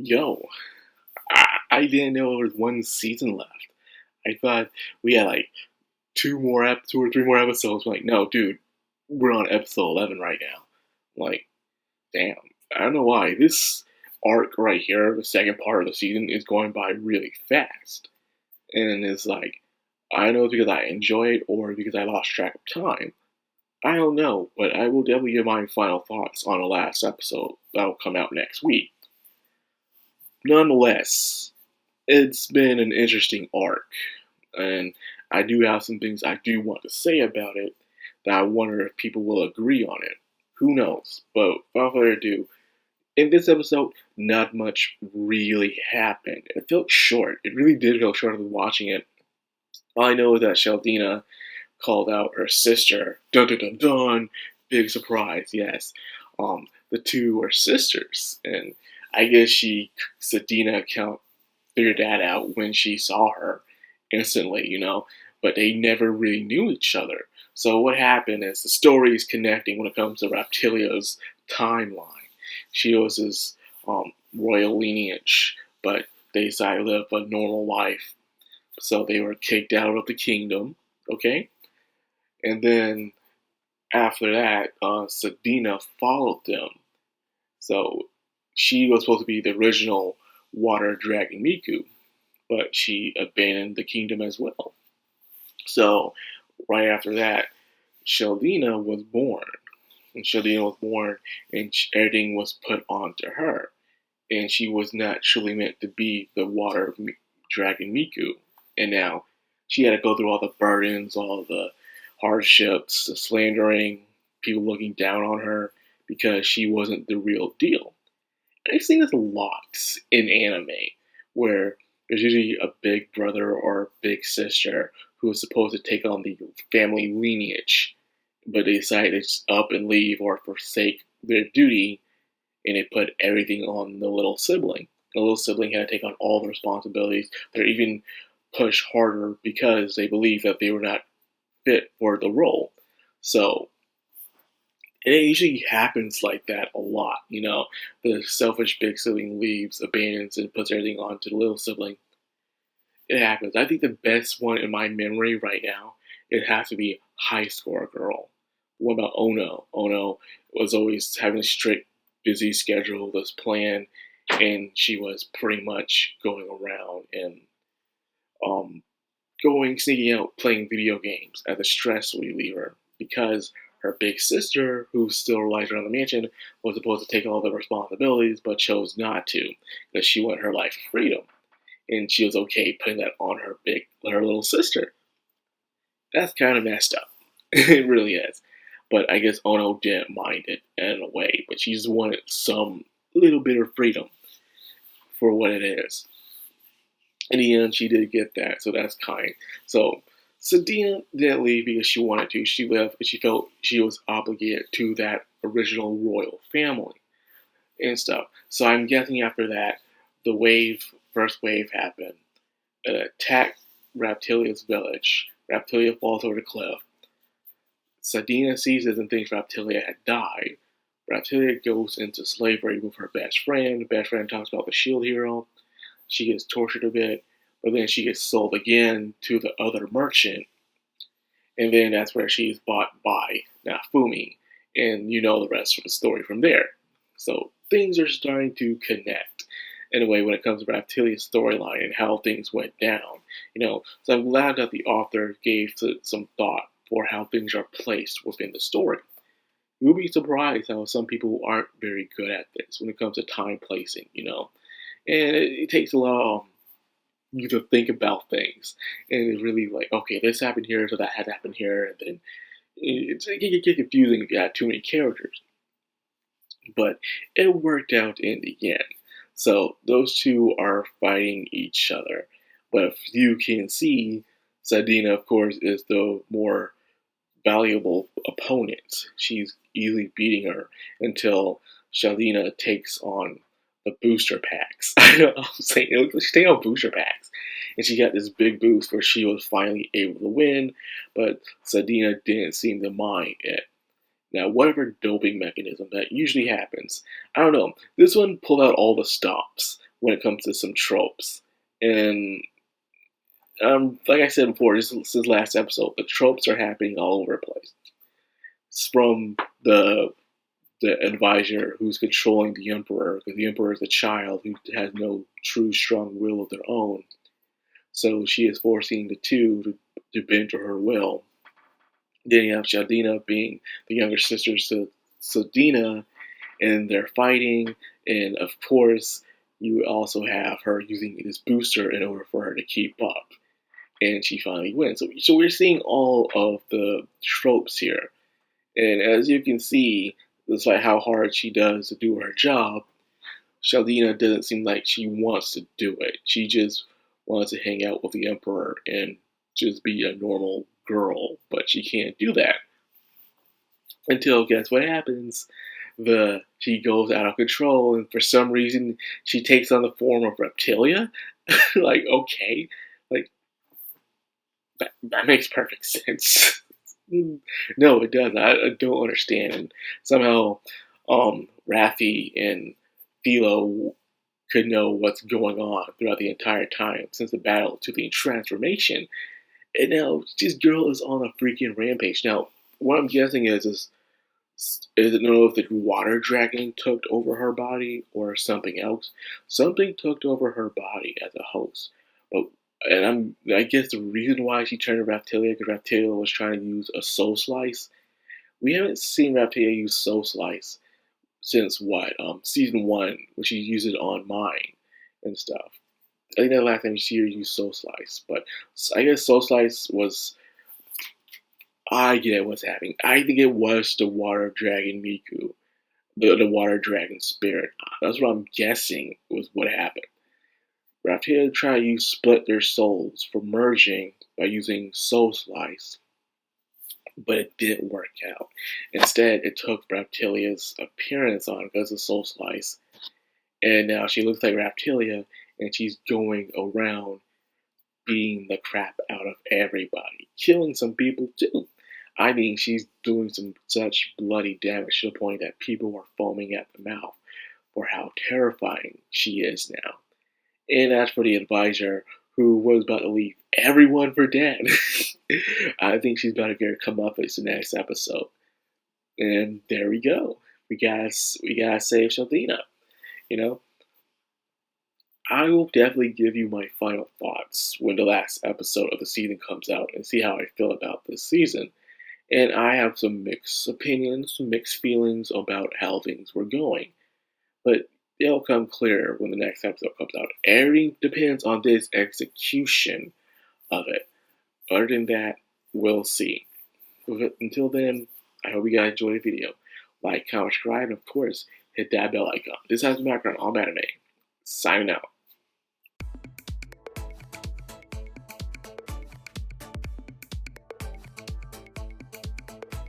Yo, I didn't know there was one season left. I thought we had like two or three more episodes. I'm like, no, dude, we're on episode 11 right now. I'm like, damn, I don't know why. This arc right here, the second part of the season, is going by really fast. And it's like, I don't know if it's because I enjoy it or because I lost track of time. I don't know, but I will definitely give my final thoughts on the last episode that'll come out next week. Nonetheless, it's been an interesting arc, and I do have some things I do want to say about it that I wonder if people will agree on it. Who knows? But without further ado, in this episode, not much really happened. It felt short. It really did feel short after watching it. All I know is that Sheldina called out her sister. Dun dun dun dun! Big surprise, yes. The two are sisters, and I guess Sadina figured that out when she saw her instantly, but they never really knew each other. So what happened is the story is connecting when it comes to Raptilia's timeline. She was his royal lineage, but they decided to live a normal life. So they were kicked out of the kingdom, okay? And then after that, Sadina followed them. So she was supposed to be the original water dragon Miku, but she abandoned the kingdom as well. So right after that, Sheldina was born. And Sheldina was born, and everything was put onto her. And she was not truly meant to be the water dragon Miku. And now she had to go through all the burdens, all the hardships, the slandering, people looking down on her because she wasn't the real deal. I've seen this a lot in anime, where there's usually a big brother or big sister who is supposed to take on the family lineage, but they decide to just up and leave or forsake their duty, and they put everything on the little sibling. The little sibling had to take on all the responsibilities. They're even pushed harder because they believe that they were not fit for the role. So and it usually happens like that a lot. The selfish big sibling leaves, abandons, and puts everything onto the little sibling. It happens. I think the best one in my memory right now, it has to be High Score Girl. The one about Ono. Ono was always having a strict, busy schedule, this plan, and she was pretty much going around and sneaking out, playing video games as a stress reliever because her big sister, who still relies on the mansion, was supposed to take all the responsibilities but chose not to because she wanted her life freedom. And she was okay putting that on her little sister. That's kind of messed up. It really is. But I guess Ono didn't mind it in a way, but she just wanted some little bit of freedom for what it is. In the end, she did get that, so that's kind. So Sadina didn't leave because she wanted to. She left because she felt she was obligated to that original royal family and stuff. So I'm guessing after that, first wave happened. It attacked Raptilia's village. Raptilia falls over the cliff. Sadina sees this and thinks Raptilia had died. Raptilia goes into slavery with her best friend. The best friend talks about the shield hero. She gets tortured a bit, but then she gets sold again to the other merchant. And then that's where she's bought by Nafumi. And you know the rest of the story from there. So things are starting to connect in a way when it comes to Raptilia's storyline and how things went down. So I'm glad that the author gave some thought for how things are placed within the story. You'll be surprised how some people aren't very good at this when it comes to time placing. And it takes a lot of you to think about things. And it's really like, okay, this happened here, so that had happened here. And then it can get confusing if you have too many characters. But it worked out in the end. So those two are fighting each other. But if you can see, Sadina, of course, is the more valuable opponent. She's easily beating her until Sheldina takes on the booster packs. I'm saying she takes on booster packs, and she got this big boost where she was finally able to win, but Sadina didn't seem to mind it. Now, whatever doping mechanism that usually happens, I don't know. This one pulled out all the stops. when it comes to some tropes. And like I said before, since last episode, the tropes are happening all over the place. It's from the advisor who's controlling the emperor, because the emperor is a child who has no true strong will of their own. So she is forcing the two to bend to her will. Then you have Shaldina being the younger sister to Dina, and they're fighting. And of course, you also have her using this booster in order for her to keep up. And she finally wins. So we're seeing all of the tropes here. And as you can see, despite how hard she does to do her job, Shaldina doesn't seem like she wants to do it. She just wants to hang out with the Emperor and just be a normal girl, but she can't do that. Until, guess what happens? She goes out of control, and for some reason, she takes on the form of Reptilia. Like, okay. Like, that makes perfect sense. No, it doesn't. I don't understand. And somehow, Raffi and Philo could know what's going on throughout the entire time since the battle to the transformation. And now this girl is on a freaking rampage. Now, what I'm guessing is I don't know if the water dragon took over her body or something else. Something took over her body as a host. I guess the reason why she turned to Raptilia because Raptilia was trying to use a soul slice. We haven't seen Raptilia use soul slice since what? Season 1, when she used it on mine and stuff. I think that last time you see her use soul slice, but I guess soul slice was. I get what's happening. I think it was the water dragon Miku, the water dragon spirit. That's what I'm guessing was what happened. Raptalia tried to split their souls for merging by using Soul Slice, but it didn't work out. Instead, it took Raptilia's appearance on because of Soul Slice, and now she looks like Raptilia, and she's going around beating the crap out of everybody, killing some people too. I mean, she's doing such bloody damage to the point that people are foaming at the mouth for how terrifying she is now. And as for the advisor, who was about to leave everyone for dead, I think she's about to get her comeuppance the next episode. And there we go. We gotta save Shaldina. You know, I will definitely give you my final thoughts when the last episode of the season comes out and see how I feel about this season. And I have some mixed opinions, some mixed feelings about how things were going. But they'll come clear when the next episode comes out. Everything depends on this execution of it. Other than that, we'll see. Until then, I hope you guys enjoyed the video. Like, comment, subscribe, and of course, hit that bell icon. This has been Madcrownxox, all anime. Signing out.